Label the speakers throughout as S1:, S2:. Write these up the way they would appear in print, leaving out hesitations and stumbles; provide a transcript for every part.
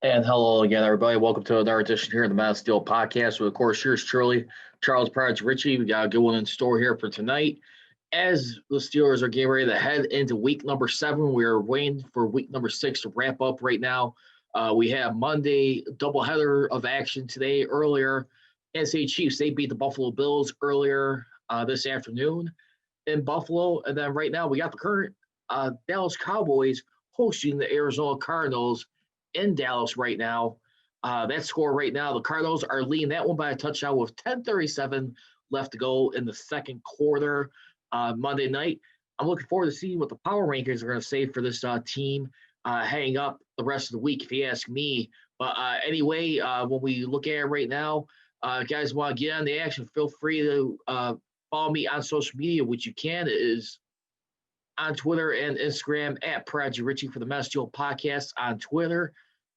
S1: And hello again, everybody. Welcome to another edition here of the Mass Steel Podcast. Of course, here's Charles Prodigy Richey. We got a good one in store here for tonight. As the Steelers are getting ready to head into week number 7, we're waiting for week number 6 to wrap up right now. We have Monday doubleheader of action today. Earlier, Kansas City Chiefs, they beat the Buffalo Bills earlier this afternoon in Buffalo. And then right now, we got the current Dallas Cowboys hosting the Arizona Cardinals in Dallas right now. That score right now, the Cardinals are leading that one by a touchdown with 10:37 left to go in the second quarter Monday night. I'm looking forward to seeing what the power rankings are going to say for this team heading up the rest of the week, if you ask me. But anyway, when we look at it right now, guys want to get on the action, feel free to follow me on social media, which you can. It is on Twitter and Instagram at Prodigy Richey for the Mass Steel Podcast on Twitter.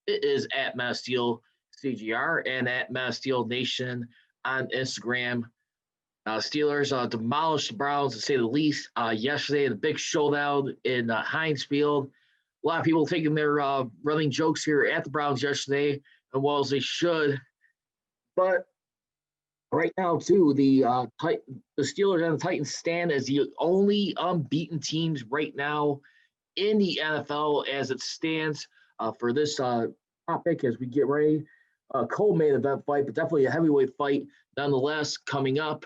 S1: It is at Mass Steel CGR and at Mass Steel Nation on Instagram. Steelers demolished the Browns, to say the least, yesterday in the big showdown in Heinz Field. A lot of people taking their running jokes here at the Browns yesterday, and well as they should. But right now, too, the Steelers and the Titans stand as the only unbeaten teams right now in the NFL as it stands for this topic as we get ready. Cold main event fight, but definitely a heavyweight fight nonetheless coming up.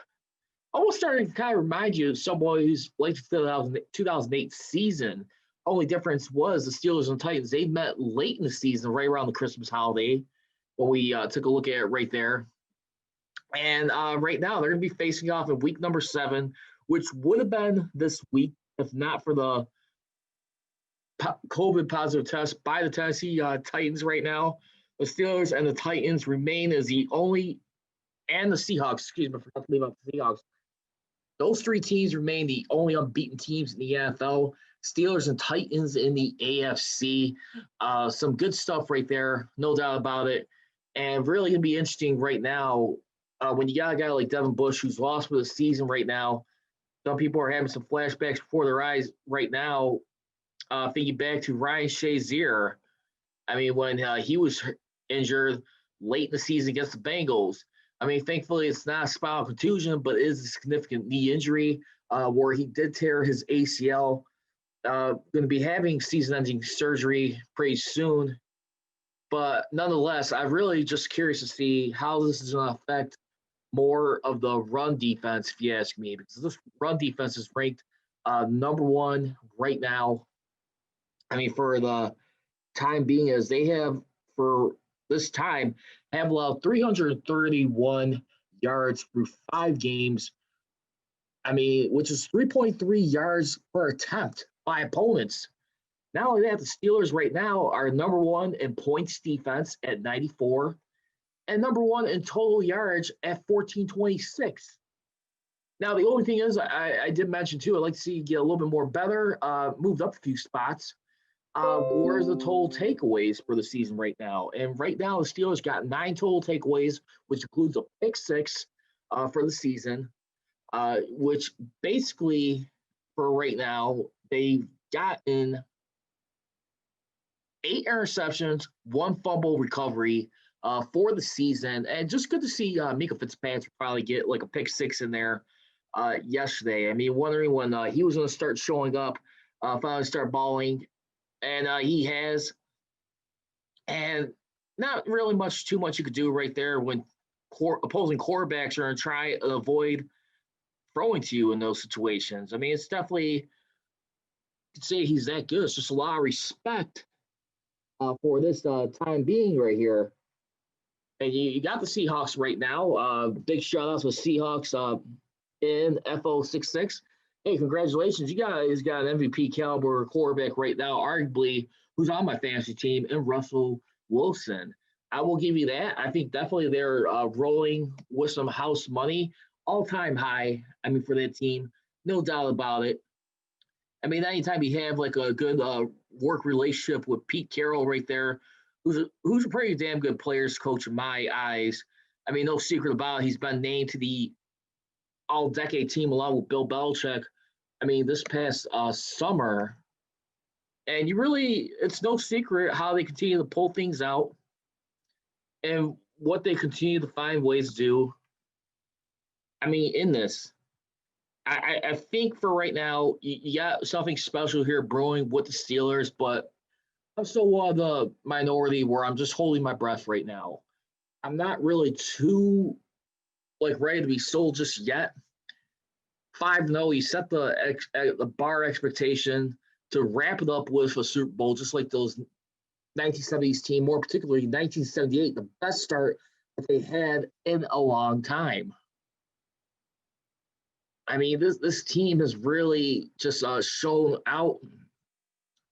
S1: Almost starting to kind of remind you of someone who's like the 2008 season. Only difference was the Steelers and Titans, they met late in the season, right around the Christmas holiday, when we took a look at it right there. And right now, they're going to be facing off in week number 7, which would have been this week if not for the COVID positive test by the Tennessee Titans right now. The Steelers and the Titans remain as the only, and the Seahawks, excuse me, I forgot to leave out the Seahawks. Those 3 teams remain the only unbeaten teams in the NFL. Steelers and Titans in the AFC. Some good stuff right there, no doubt about it. And really going to be interesting right now when you got a guy like Devin Bush who's lost for the season right now. Some people are having some flashbacks before their eyes right now, thinking back to Ryan Shazier. I mean, when he was injured late in the season against the Bengals. I mean, thankfully, it's not a spinal contusion, but it is a significant knee injury where he did tear his ACL. Going to be having season-ending surgery pretty soon. But nonetheless, I'm really just curious to see how this is going to affect more of the run defense, if you ask me, because this run defense is ranked number 1 right now. I mean, for the time being, as they have for this time have allowed 331 yards through 5 games. I mean, which is 3.3 yards per attempt by opponents. Not only that, the Steelers right now are number 1 in points defense at 94 and number 1 in total yards at 1426. Now, the only thing is, I did mention too, I'd like to see you get a little bit more better, moved up a few spots. Where's the total takeaways for the season right now? And right now, the Steelers got 9 total takeaways, which includes a pick 6 for the season, which basically for right now, they've gotten 8 interceptions, 1 fumble recovery for the season. And just good to see Mika Fitzpatrick probably get like a pick 6 in there yesterday. I mean, wondering when he was going to start showing up, finally start balling. And he has. And not really too much you could do right there when opposing quarterbacks are going to try and avoid throwing to you in those situations. I mean, it's definitely, you could say he's that good. It's just a lot of respect for this time being right here. And you got the Seahawks right now. Big shout-outs with Seahawks in FO66. Hey, congratulations. You guys got an MVP caliber quarterback right now, arguably, who's on my fantasy team, and Russell Wilson. I will give you that. I think definitely they're rolling with some house money, all-time high, I mean, for that team. No doubt about it. I mean, anytime you have like a good work relationship with Pete Carroll right there, who's a pretty damn good players coach in my eyes. I mean, no secret about it. He's been named to the all-decade team along with Bill Belichick. I mean, this past summer, and it's no secret how they continue to pull things out. And what they continue to find ways to do, I mean, in this, I think for right now, you got something special here brewing with the Steelers, but I'm still one of the minority where I'm just holding my breath right now. I'm not really too like ready to be sold just yet. 5-0, he set the bar expectation to wrap it up with a Super Bowl, just like those 1970s team, more particularly 1978, the best start that they had in a long time. I mean, this team has really just shown out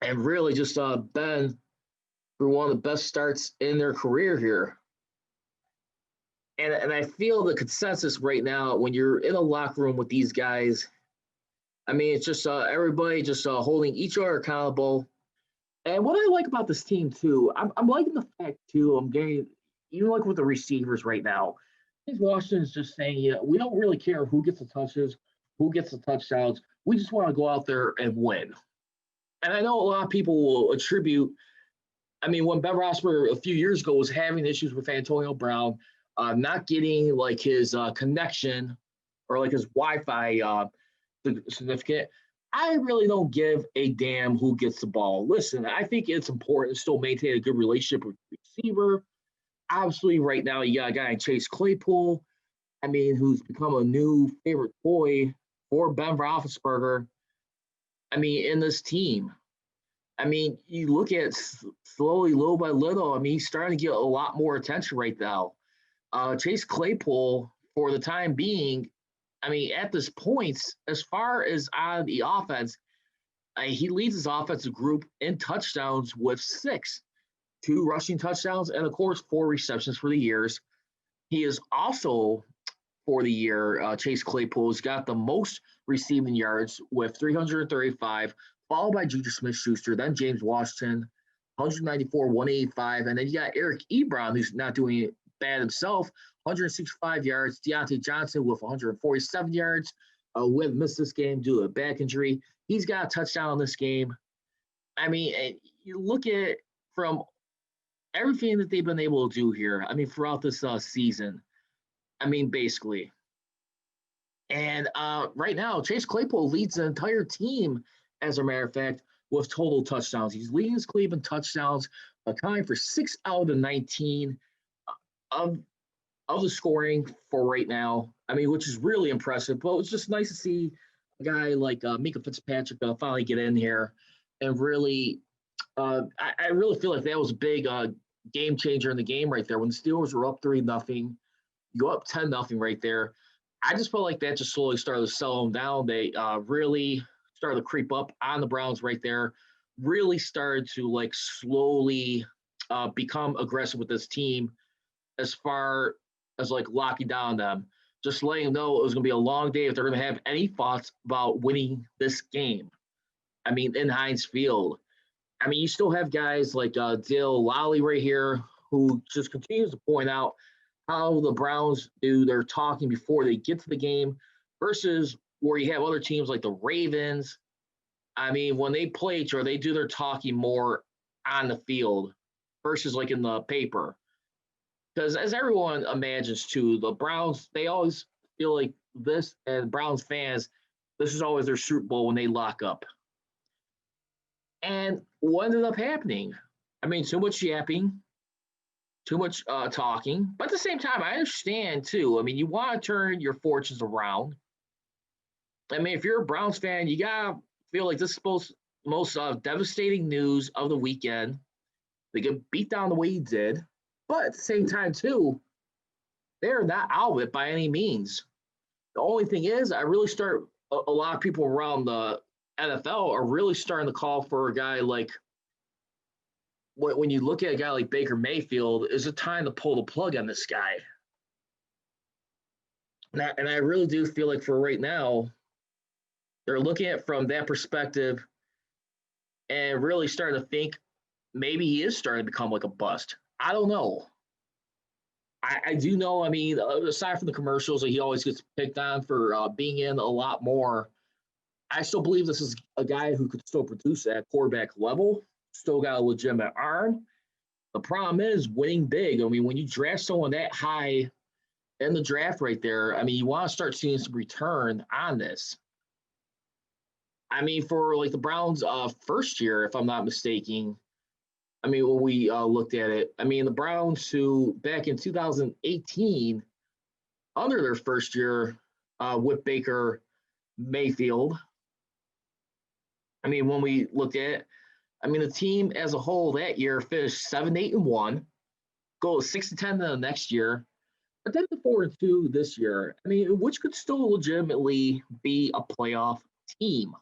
S1: and really just been through one of the best starts in their career here. And I feel the consensus right now when you're in a locker room with these guys, I mean, it's just everybody just holding each other accountable. And what I like about this team too, I'm liking the fact too. I'm getting even like with the receivers right now. I think Washington's just saying, yeah, we don't really care who gets the touches, who gets the touchdowns. We just want to go out there and win. And I know a lot of people will attribute. I mean, when Ben Roethlisberger a few years ago was having issues with Antonio Brown, not getting like his connection or like his Wi-Fi significant. I really don't give a damn who gets the ball. Listen, I think it's important to still maintain a good relationship with the receiver. Obviously, right now you got a guy in Chase Claypool. I mean, who's become a new favorite toy for Ben Roethlisberger. I mean, in this team. I mean, you look at slowly, little by little. I mean, he's starting to get a lot more attention right now. Chase Claypool, for the time being, I mean, at this point, as far as on the offense, he leads his offensive group in touchdowns with 6, 2 rushing touchdowns, and of course 4 receptions for the years. He is also for the year. Chase Claypool has got the most receiving yards with 335, followed by Juju Smith-Schuster, then James Washington, 194, 185, and then you got Eric Ebron, who's not doing bad himself, 165 yards. Deontay Johnson with 147 yards. Who have missed this game due to a back injury. He's got a touchdown in this game. I mean, you look at from everything that they've been able to do here. I mean, throughout this season. I mean, basically. And right now, Chase Claypool leads the entire team, as a matter of fact, with total touchdowns. He's leading his Cleveland touchdowns, accounting for 6 out of the 19 of the scoring for right now. I mean, which is really impressive. But it's just nice to see a guy like Mika Fitzpatrick finally get in here and really. I really feel like that was a big game changer in the game right there when the Steelers were up 3-0. You go up 10-0 right there. I just felt like that just slowly started to settle them down. They really started to creep up on the Browns right there. Really started to like slowly become aggressive with this team as far as like locking down them. Just letting them know it was going to be a long day if they're going to have any thoughts about winning this game. I mean, in Heinz Field. I mean, you still have guys like Dale Lally right here who just continues to point out how the Browns do their talking before they get to the game versus where you have other teams like the Ravens. I mean, when they play each other, they do their talking more on the field versus like in the paper. Because as everyone imagines too, the Browns, they always feel like this, and Browns fans, this is always their Super Bowl when they lock up. And what ended up happening? I mean, too much yapping, too much talking. But at the same time, I understand too. I mean, you want to turn your fortunes around. I mean, if you're a Browns fan, you gotta feel like this is the most devastating news of the weekend. They get beat down the way he did, but at the same time too, they're not out of it by any means. The only thing is, I really start a lot of people around the NFL are really starting to call for a guy like when you look at a guy like Baker Mayfield, is it time to pull the plug on this guy? And I really do feel like for right now, they're looking at it from that perspective and really starting to think maybe he is starting to become like a bust. I don't know. I do know, I mean, aside from the commercials that he always gets picked on for being in a lot more, I still believe this is a guy who could still produce at quarterback level, still got a legitimate arm. The problem is winning big. I mean, when you draft someone that high in the draft right there, I mean, you want to start seeing some return on this. I mean, for like the Browns' first year, if I'm not mistaken, I mean, when we looked at it, I mean, the Browns who back in 2018, under their first year with Baker Mayfield, I mean, when we looked at it, I mean, the team as a whole that year finished 7-8-1, go 6-10 the next year, but then the 4-2 this year. I mean, which could still legitimately be a playoff team.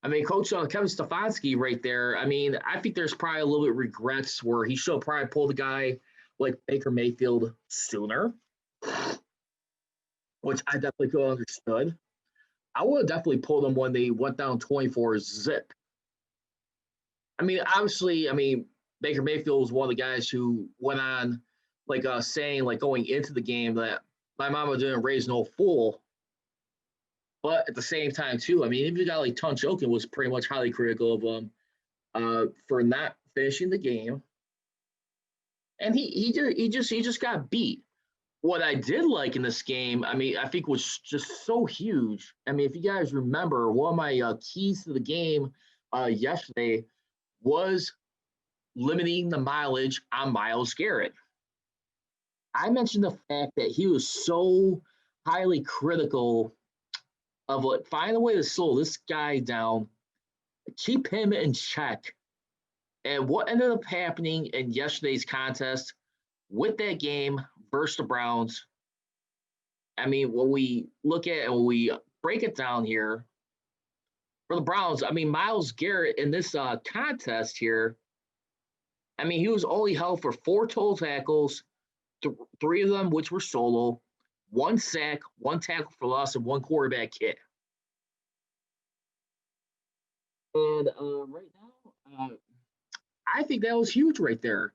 S1: I mean, Coach Kevin Stefanski right there. I mean, I think there's probably a little bit of regrets where he should have probably pulled a guy like Baker Mayfield sooner, which I definitely could have understood. I would have definitely pulled him when they went down 24-zip. I mean, obviously, I mean, Baker Mayfield was one of the guys who went on, like, saying, like, going into the game that my mama didn't raise no fool. But at the same time, too, I mean, even a guy like Tunch Ilkin was pretty much highly critical of him for not finishing the game. And he just got beat. What I did like in this game, I mean, I think was just so huge. I mean, if you guys remember, one of my keys to the game yesterday was limiting the mileage on Myles Garrett. I mentioned the fact that he was so highly critical of like find a way to slow this guy down, keep him in check. And what ended up happening in yesterday's contest with that game versus the Browns, I mean, when we look at and when we break it down here, for the Browns, I mean, Myles Garrett in this contest here, I mean, he was only held for 4 total tackles, 3 of them which were solo, 1 sack, 1 tackle for loss, and 1 quarterback hit. And right now, I think that was huge right there.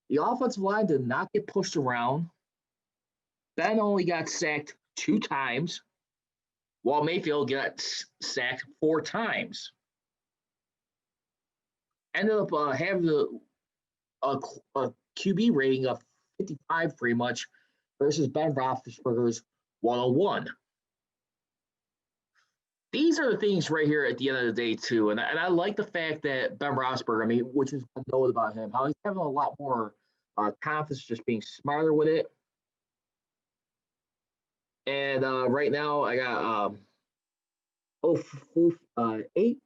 S1: The offensive line did not get pushed around. Ben only got sacked 2 times, while Mayfield got sacked 4 times. Ended up having a QB rating of 55 pretty much versus Ben Roethlisberger's 101. These are the things right here at the end of the day, too. And I like the fact that Ben Roethlisberger, I mean, which is known about him, how he's having a lot more confidence, just being smarter with it. And right now, I got 8.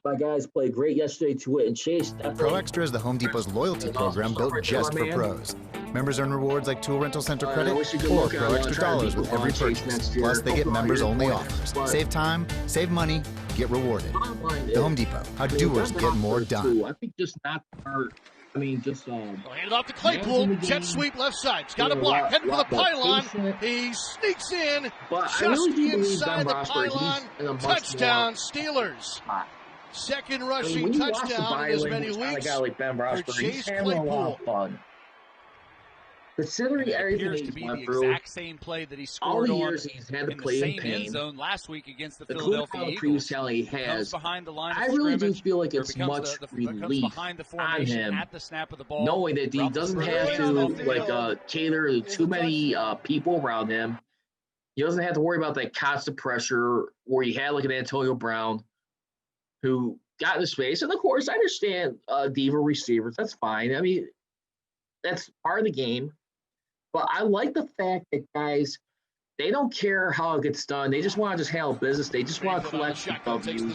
S1: My guys played great yesterday, Tuitt and Chase.
S2: Pro Extra is the Home Depot's loyalty program built just for pros. Members earn rewards like Tool Rental Center credit or Pro Extra dollars with every purchase. Plus, they get members-only offers. Save time, save money, get rewarded. The Home Depot, how doers get more done.
S1: I think just not hard. I mean, just
S3: hand it off to Claypool. Jet sweep left side. He's got a block. Heading for the pylon. He sneaks in just inside the pylon. Touchdown, Steelers. Second rushing touchdown in as many weeks for Chase Claypool.
S1: Considering everything
S4: appears to be the exact same play that he scored on
S1: he's had to
S4: in the
S1: play
S4: same
S1: in pain.
S4: end zone last week against the
S1: The
S4: Philadelphia Eagles.
S1: he has,
S4: behind the line
S1: I
S4: of
S1: really do
S4: scrimmage,
S1: feel like
S4: or
S1: it's
S4: becomes
S1: much relief
S4: behind the
S1: on
S4: formation
S1: him,
S4: at the snap of the ball.
S1: knowing that he doesn't have to cater to too many people around him. He doesn't have to worry about that constant pressure where he had like an Antonio Brown who got into space. And of course, I understand diva receivers. That's fine. I mean, that's part of the game. But I like the fact that guys, they don't care how it gets done. They just want to just handle business. They just want to collect the W.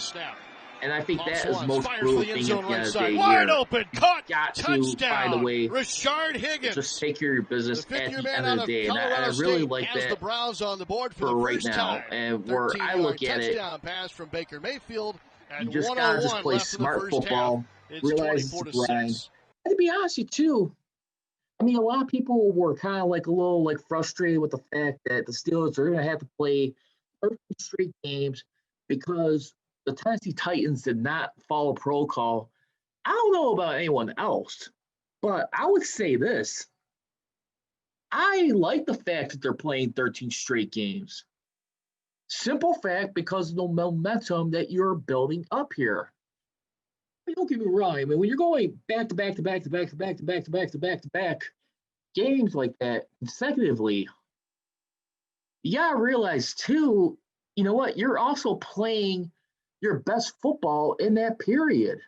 S1: And I think that is the most brutal thing at the end of the day
S3: Wide
S1: here.
S3: open, caught,
S1: Got to
S3: touchdown.
S1: find a way
S3: Richard Higgins.
S1: just take care of your business
S3: The
S1: at
S3: fifth-year
S1: the
S3: man
S1: end
S3: out
S1: of
S3: of
S1: the day. And I
S3: Colorado
S1: really
S3: State
S1: like
S3: has
S1: that
S3: the Browns on the board for
S1: for
S3: the
S1: right
S3: first
S1: now.
S3: time.
S1: And where I look at it,
S3: touchdown pass from Baker Mayfield.
S1: you just got to just play smart football, realize it's a grind. And to be honest with you, too, I mean, a lot of people were kind of like a little like frustrated with the fact that the Steelers are going to have to play 13 straight games because the Tennessee Titans did not follow protocol. I don't know about anyone else, but I would say this. I like the fact that they're playing 13 straight games. Simple fact, because of the momentum that you're building up here. don't get me wrong. I mean, when you're going back to back to back to back to back to back to back to back to back games like that consecutively, you gotta realize too, you know what? You're also playing your best football in that period.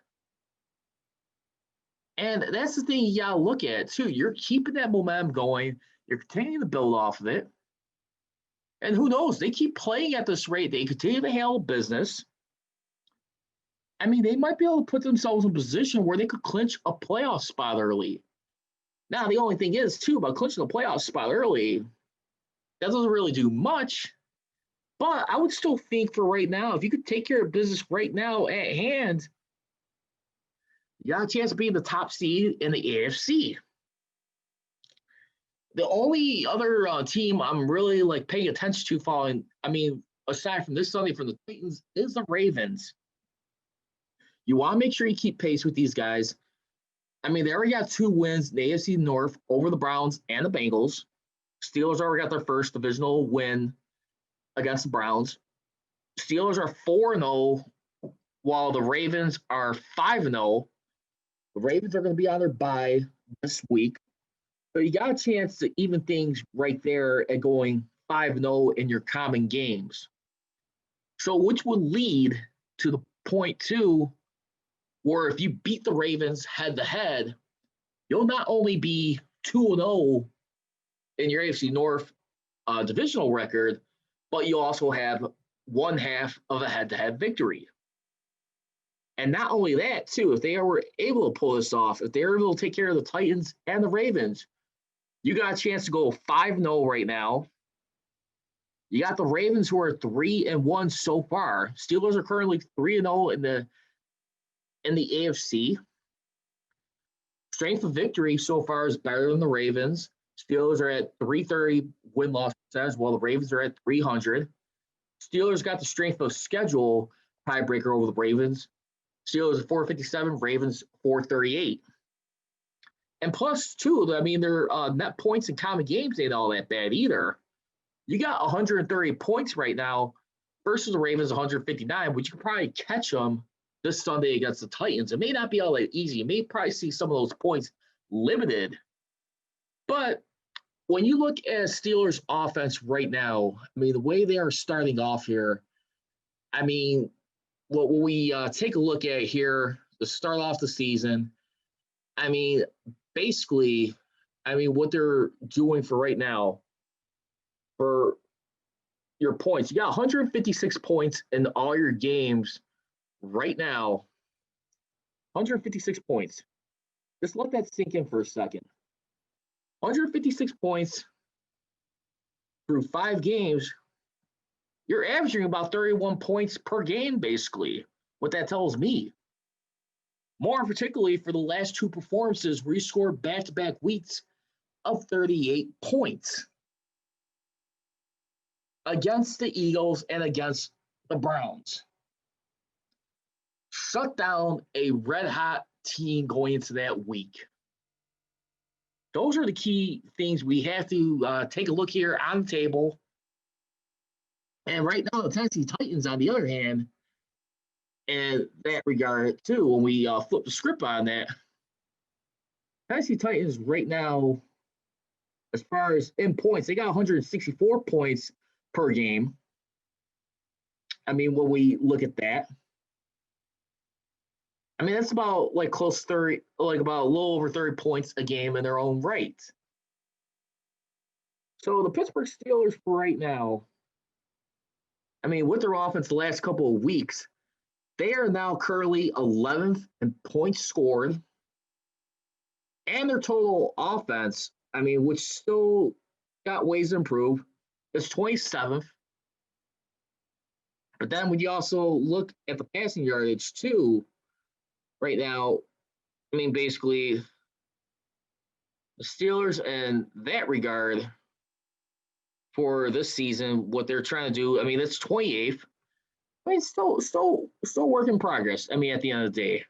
S1: And that's the thing you gotta look at too. You're keeping that momentum going, you're continuing to build off of it. And who knows? They keep playing at this rate, they continue to handle business. I mean, they might be able to put themselves in a position where they could clinch a playoff spot early. Now, the only thing is, too, about clinching a playoff spot early, that doesn't really do much. But I would still think for right now, if you could take care of business right now at hand, you got a chance of being the top seed in the AFC. The only other team I'm really like paying attention to following, I mean, aside from this Sunday from the Titans, is the Ravens. You want to make sure you keep pace with these guys. I mean, they already got 2 wins in the AFC North over the Browns and the Bengals. Steelers already got their first divisional win against the Browns. Steelers are 4-0, while the Ravens are 5-0. The Ravens are going to be on their bye this week. So you got a chance to even things right there at going 5-0 in your common games. So which would lead to the point, too, where if you beat the Ravens head-to-head, you'll not only be 2-0 in your AFC North divisional record, but you'll also have one half of a head-to-head victory. And not only that, too, if they were able to pull this off, if they were able to take care of the Titans and the Ravens, you got a chance to go 5-0 right now. You got the Ravens who are 3-1 so far. Steelers are currently 3-0 in the AFC. Strength of victory so far is better than the Ravens. Steelers are at 330 win-loss percentage, while the Ravens are at 300. Steelers got the strength of schedule tiebreaker over the Ravens. Steelers at 457, Ravens 438. And plus, too, I mean, their net points in common games ain't all that bad either. You got 130 points right now versus the Ravens 159, which you can probably catch them this Sunday against the Titans. It may not be all that easy. You may probably see some of those points limited. But when you look at Steelers' offense right now, I mean, the way they are starting off here, I mean, what we take a look at here to start off the season, I mean, basically, I mean, what they're doing for right now, for your points, you got 156 points in all your games right now. 156 points. Just let that sink in for a second. 156 points through 5 games. You're averaging about 31 points per game, basically, what that tells me. More particularly for the last 2 performances where you scored back-to-back weeks of 38 points against the Eagles and against the Browns. Shut down a red-hot team going into that week. Those are the key things we have to take a look here on the table. And right now, the Tennessee Titans, on the other hand, in that regard, too, when we flip the script on that, Tennessee Titans right now, as far as in points, they got 164 points per game. I mean, when we look at that, I mean, that's about like close to 30, like about a little over 30 points a game in their own right. So the Pittsburgh Steelers for right now, I mean, with their offense the last couple of weeks, they are now currently 11th in points scored. And their total offense, I mean, which still got ways to improve, is 27th. But then when you also look at the passing yardage, too, right now, I mean, basically, the Steelers in that regard for this season, what they're trying to do, I mean, it's 28th. I mean, still work in progress. I mean, at the end of the day.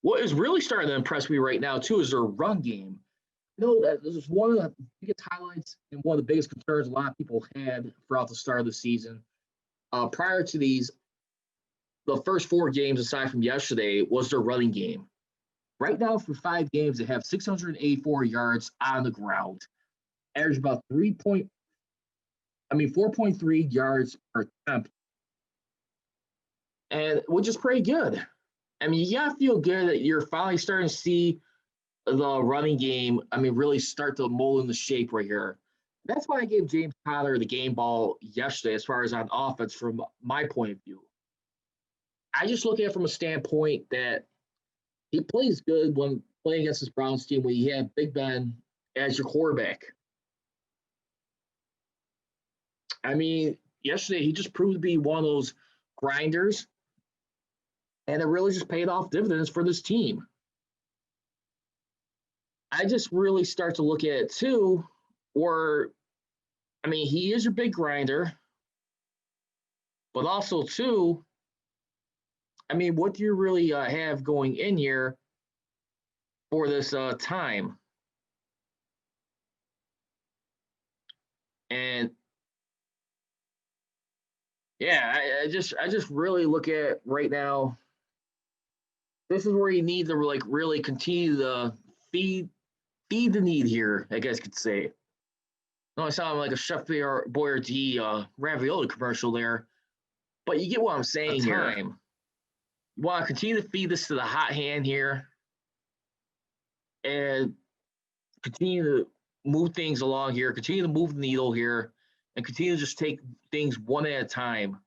S1: What is really starting to impress me right now, too, is their run game. You know, that this is one of the biggest highlights and one of the biggest concerns a lot of people had throughout the start of the season. Prior to these the first 4 games, aside from yesterday, was their running game. Right now, for 5 games, they have 684 yards on the ground, average about 4.3 yards per attempt, and which is pretty good. I mean, you gotta feel good that you're finally starting to see the running game. I mean, really start to mold in the shape right here. That's why I gave James Conner the game ball yesterday, as far as on offense, from my point of view. I just look at it from a standpoint that he plays good when playing against this Browns team when you have Big Ben as your quarterback. I mean, yesterday he just proved to be one of those grinders, and it really just paid off dividends for this team. I just really start to look at it too, where, I mean, he is your big grinder, but also too, I mean, what do you really have going in here for this time? And yeah, I just really look at right now. This is where you need to like really continue to feed the need here, I guess you could say. No, I sound like a Chef Boyardee ravioli commercial there, but you get what I'm saying here. You want to continue to feed this to the hot hand here and continue to move things along here, continue to move the needle here, and continue to just take things one at a time.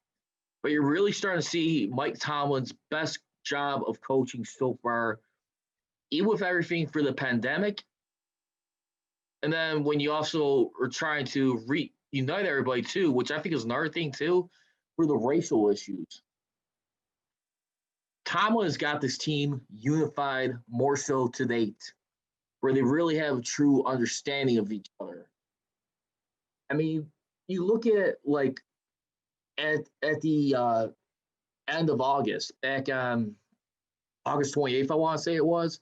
S1: But you're really starting to see Mike Tomlin's best job of coaching so far, even with everything for the pandemic. And then when you also are trying to reunite everybody too, which I think is another thing too, for the racial issues. Tomlin has got this team unified more so to date, where they really have a true understanding of each other. I mean, you look at like at the end of August, back on August 28th, I want to say it was.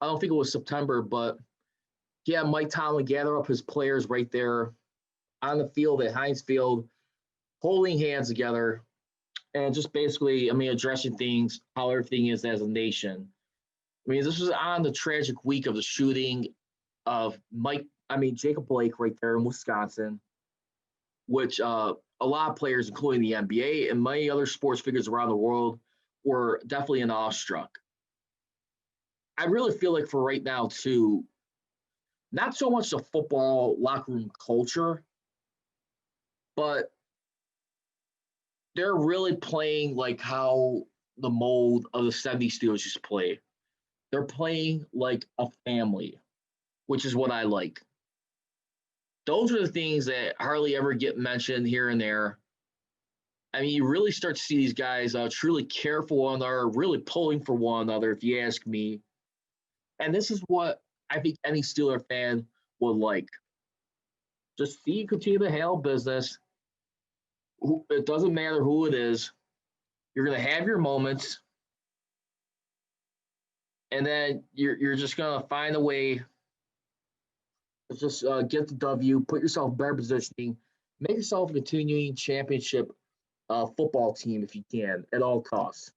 S1: I don't think it was September, but yeah, Mike Tomlin gather up his players right there on the field at Heinz Field, holding hands together, and just basically, I mean, addressing things, how everything is as a nation. I mean, this was on the tragic week of the shooting of Jacob Blake right there in Wisconsin, which a lot of players, including the NBA and many other sports figures around the world, were definitely awestruck. I really feel like for right now, too, not so much the football locker room culture, but they're really playing like how the mold of the 70s Steelers used to play. They're playing like a family, which is what I like. Those are the things that hardly ever get mentioned here and there. I mean, you really start to see these guys truly care for one another, really pulling for one another, if you ask me. And this is what I think any Steeler fan would like. Just see you continue to handle business. It doesn't matter who it is. You're going to have your moments. And then you're just going to find a way to just get the W, put yourself in better positioning, make yourself a continuing championship football team if you can, at all costs.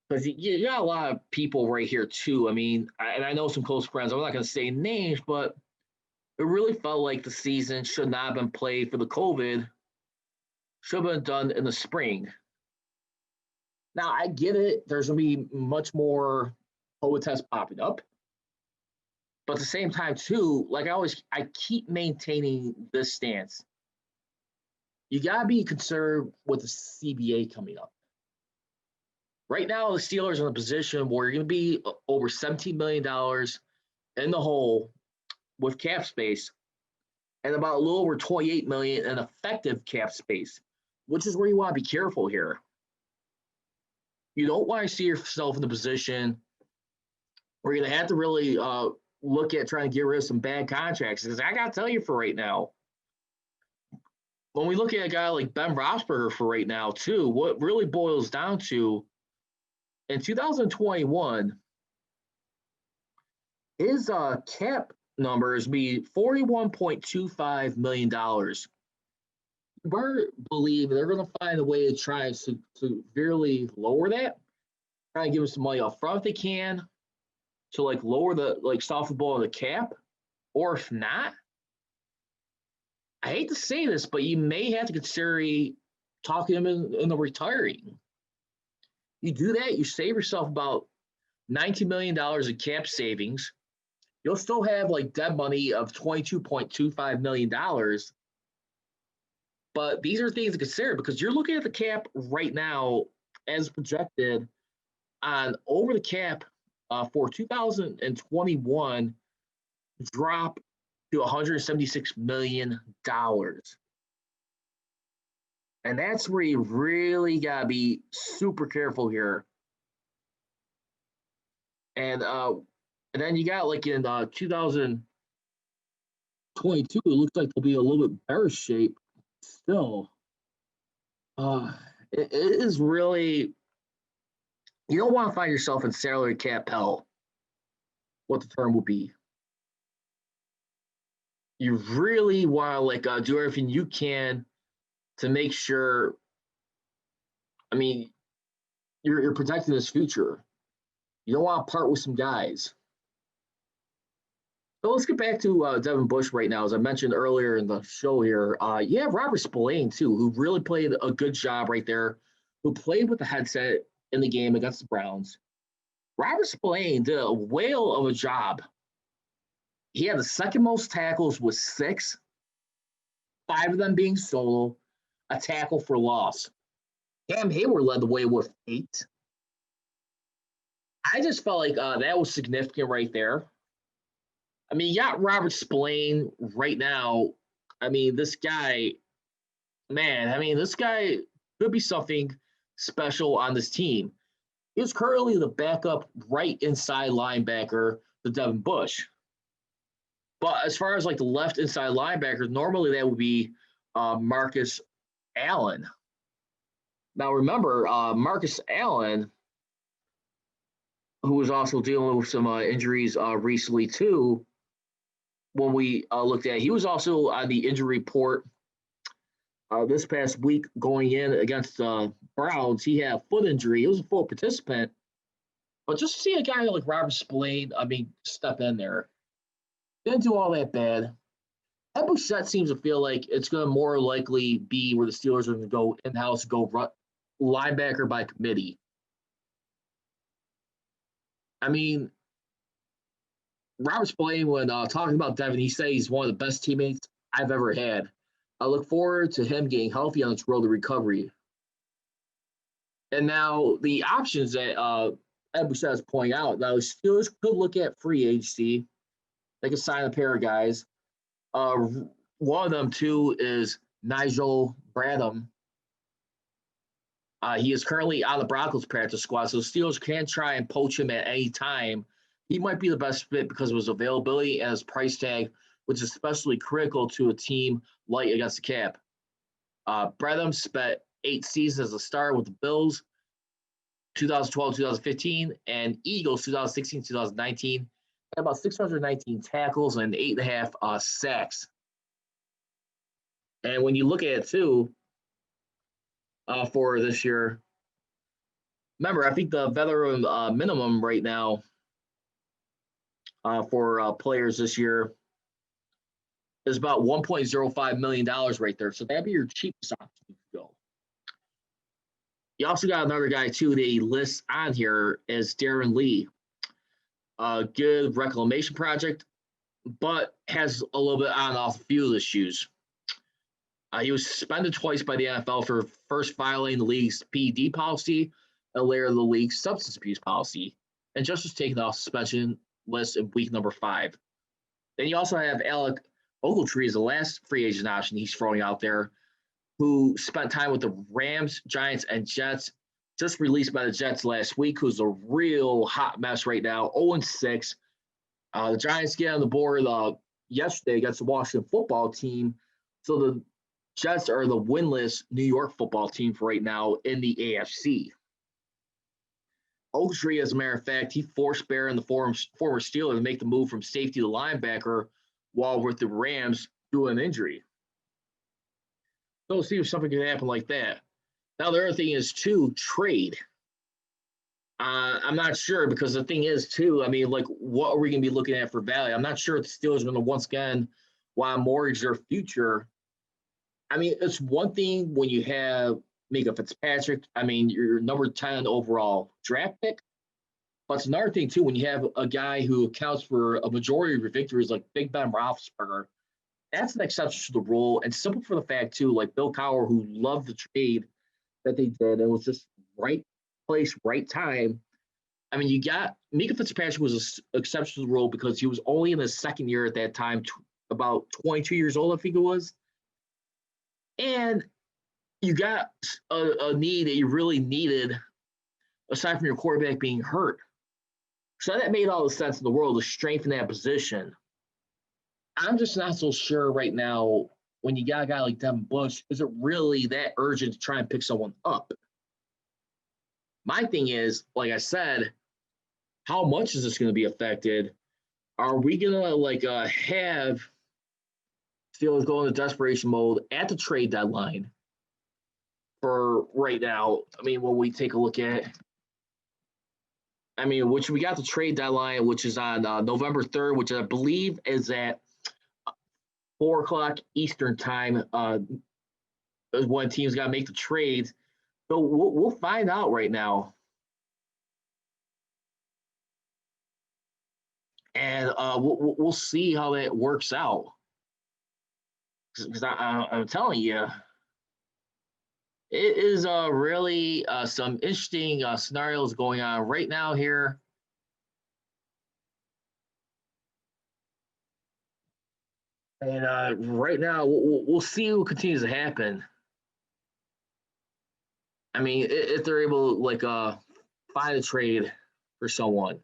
S1: Because you got a lot of people right here, too. I mean, I know some close friends. I'm not going to say names, but it really felt like the season should not have been played for the COVID. Should have been done in the spring. Now, I get it. There's going to be much more COVID tests popping up. But at the same time, too, like I keep maintaining this stance. You got to be concerned with the CBA coming up. Right now, the Steelers are in a position where you're going to be over $17 million in the hole with cap space and about a little over $28 million in effective cap space, which is where you want to be careful here. You don't want to see yourself in the position where you're going to have to really look at trying to get rid of some bad contracts. Because I got to tell you for right now, when we look at a guy like Ben Roethlisberger for right now, too, what really boils down to, in 2021, his cap numbers be $41.25 million. better believe they're going to find a way to try to severely lower that. Try and give them some money up front if they can to like lower the like soften the blow on the cap. Or if not, I hate to say this, but you may have to consider talking him into retiring. You do that, you save yourself about $19 million in cap savings. You'll still have like dead money of $22.25 million. But these are things to consider because you're looking at the cap right now as projected on over the cap for 2021 drop to $176 million. And that's where you really got to be super careful here. And then you got like in 2022, it looks like they'll be a little bit better shape still. It is really, you don't want to find yourself in salary cap hell, what the term will be. You really want to like do everything you can to make sure, I mean, you're protecting this future. You don't want to part with some guys. So let's get back to Devin Bush right now. As I mentioned earlier in the show here, you have Robert Spillane, too, who really played a good job right there, who played with the headset in the game against the Browns. Robert Spillane did a whale of a job. He had the second most tackles with 6, 5 of them being solo, a tackle for loss. Cam Hayward led the way with 8. I just felt like that was significant right there. I mean, you got Robert Spillane right now. I mean, this guy, man, I mean, this guy could be something special on this team. He was currently the backup right inside linebacker to Devin Bush. But as far as like the left inside linebacker, normally that would be Marcus Allen. Now, remember, Marcus Allen, who was also dealing with some injuries recently, too, when we looked at, he was also on the injury report this past week going in against the Browns. He had a foot injury. He was a full participant. But just to see a guy like Robert Spillane, I mean, step in there, didn't do all that bad. That Bouchette seems to feel like it's going to more likely be where the Steelers are going to go in-house, go linebacker by committee. I mean, Robert Spillane, when talking about Devin, he said he's one of the best teammates I've ever had. I look forward to him getting healthy on his road to recovery. And now the options that Ed Bouchette is pointing out, now the Steelers could look at free agency. They could sign a pair of guys. One of them, too, is Nigel Bradham. He is currently on the Broncos practice squad, so the Steelers can try and poach him at any time. He might be the best fit because of his availability and his price tag, which is especially critical to a team light against the cap. Bradham spent 8 seasons as a starter with the Bills, 2012-2015, and Eagles 2016-2019, and about 619 tackles and 8.5 sacks. And when you look at it, too, for this year, remember, I think the veteran minimum right now for players this year is about $1.05 million right there. So that'd be your cheapest option to go. You also got another guy, too, that he lists on here as Darren Lee. A good reclamation project, but has a little bit on off field issues. He was suspended twice by the NFL for first violating the league's PED policy and later the league's substance abuse policy, and just was taken off suspension list in week number 5. Then you also have Alec Ogletree as the last free agent option he's throwing out there, who spent time with the Rams, Giants, and Jets, just released by the Jets last week, who's a real hot mess right now, 0-6. The Giants get on the board yesterday against the Washington football team, so the Jets are the winless New York football team for right now in the AFC. Ogletree, as a matter of fact, he forced Bear and the former Steeler to make the move from safety to linebacker while with the Rams due an injury. So see if something can happen like that. Now, the other thing is, too, trade. I'm not sure because the thing is, too, I mean, like, what are we going to be looking at for value? I'm not sure if the Steelers are going to once again want to mortgage their future. I mean, it's one thing when you have Mika Fitzpatrick. I mean, your number 10 overall draft pick. But it's another thing, too, when you have a guy who accounts for a majority of your victories like Big Ben Roethlisberger. That's an exception to the rule. And simple for the fact, too, like Bill Cowher, who loved the trade that they did. It was just right place, right time. I mean, you got Mika Fitzpatrick was an exception to the rule because he was only in his second year at that time, about 22 years old, I think it was. And you got a need that you really needed, aside from your quarterback being hurt. So that made all the sense in the world to strengthen that position. I'm just not so sure right now when you got a guy like Devin Bush, is it really that urgent to try and pick someone up? My thing is, like I said, how much is this going to be affected? Are we going to have Steelers go into desperation mode at the trade deadline for right now? I mean, when we take a look at, which we got the trade deadline, which is on November 3rd, which I believe is at 4 o'clock Eastern time, is when teams got to make the trades. So we'll find out right now. And we'll see how that works out. Because I'm telling you, it is really some interesting scenarios going on right now here. And right now, we'll see what continues to happen. I mean, if they're able to find a trade for someone.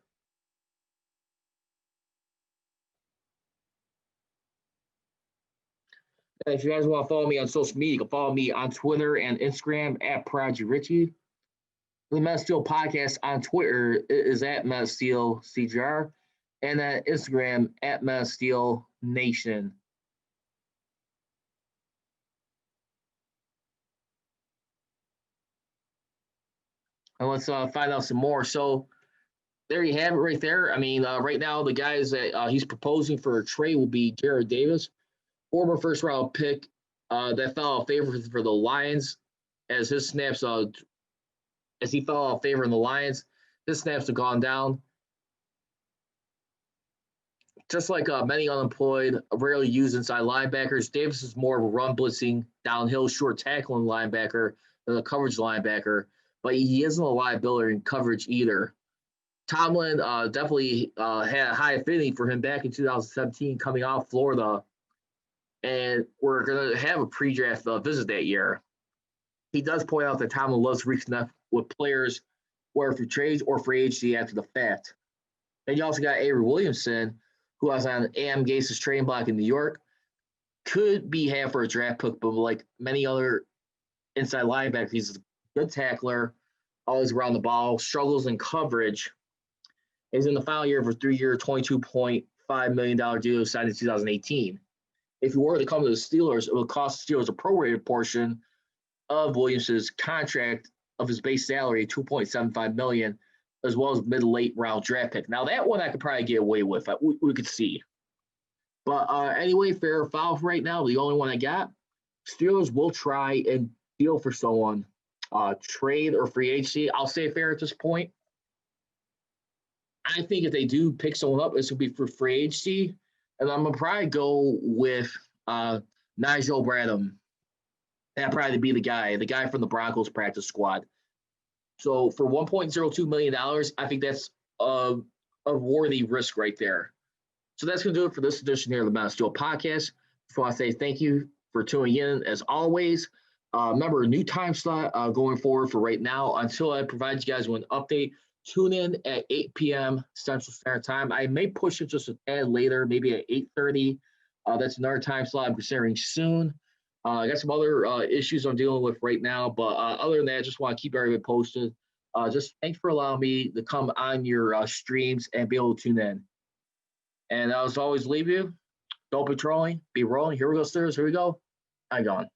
S1: And if you guys want to follow me on social media, you can follow me on Twitter and Instagram at Prodigy Richey. The Men of Steel podcast on Twitter is at Men of Steel CGR, and at Instagram at Men of Steel Nation. And let's find out some more. So there you have it right there. I mean, right now the guys that he's proposing for a trade will be Jared Davis, former first-round pick that fell out of favor for the Lions as his snaps as he fell out of favor in the Lions. His snaps have gone down. Just like many unemployed, rarely used inside linebackers, Davis is more of a run blitzing, downhill, short tackling linebacker than a coverage linebacker, but he isn't a liability in coverage either. Tomlin definitely had a high affinity for him back in 2017 coming out of Florida, and we're going to have a pre-draft visit that year. He does point out that Tomlin loves to reconnect with players, whether for trades or free agency after the fact. And you also got Avery Williamson, who was on AM Gase's trading block in New York, could be had for a draft pick, but like many other inside linebackers, he's a good tackler, always around the ball, struggles in coverage. He's in the final year of a 3-year, $22.5 million deal signed in 2018. If he were to come to the Steelers, it would cost the Steelers a prorated portion of Williamson's contract of his base salary, $2.75 million, as well as mid-late round draft pick. Now, that one I could probably get away with. We could see. But anyway, fair or foul right now, the only one I got. Steelers will try and deal for someone, trade or free agency. I'll say fair at this point. I think if they do pick someone up, this will be for free agency. And I'm going to probably go with Nigel Bradham. That'd probably be the guy from the Broncos practice squad. So for $1.02 million, I think that's a worthy risk right there. So that's going to do it for this edition here of the Men of Steel podcast. So I say thank you for tuning in as always. Remember, a new time slot going forward for right now until I provide you guys with an update. Tune in at 8 p.m. Central Standard Time. I may push it just a tad later, maybe at 8:30. That's another time slot I'm considering soon. I got some other issues I'm dealing with right now, but other than that, I just want to keep everybody posted. Just thanks for allowing me to come on your streams and be able to tune in. And as always, leave you. Don't be trolling, be rolling. Here we go, Steelers. Here we go. I gone.